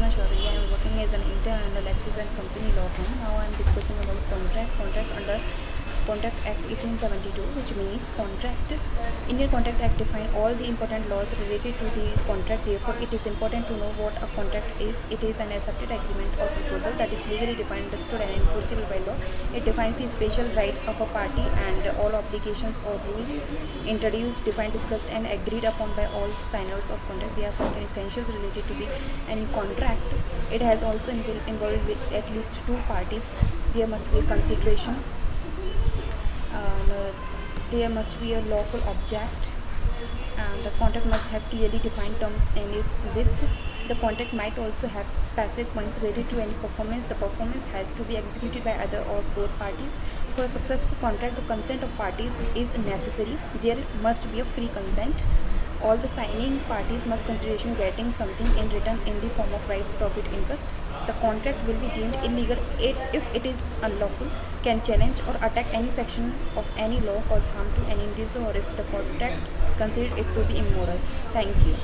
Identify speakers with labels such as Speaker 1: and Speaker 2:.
Speaker 1: Karishma Chaudhary. I am working as an intern under Lexis and Company law firm. Now I am discussing about contract under Contract Act 1872, which means contract. Indian Contract Act define all the important laws related to the contract. Therefore, it is important to know what a contract is. It is an accepted agreement or proposal that is legally defined, understood, and enforceable by law. It defines the special rights of a party and all obligations or rules introduced, defined, discussed, and agreed upon by all signers of contract. There are certain essentials related to any contract. It has also involved with at least two parties. There must be a consideration. There must be a lawful object, and the contract must have clearly defined terms in its list. The contract might also have specific points related to any performance. The performance has to be executed by either or both parties. For a successful contract, the consent of parties is necessary. There must be a free consent. All the signing parties must consideration getting something in return in the form of rights, profit, interest. The contract will be deemed illegal if it is unlawful, can challenge or attack any section of any law, cause harm to any individual, or if the contract considered it to be immoral. Thank you.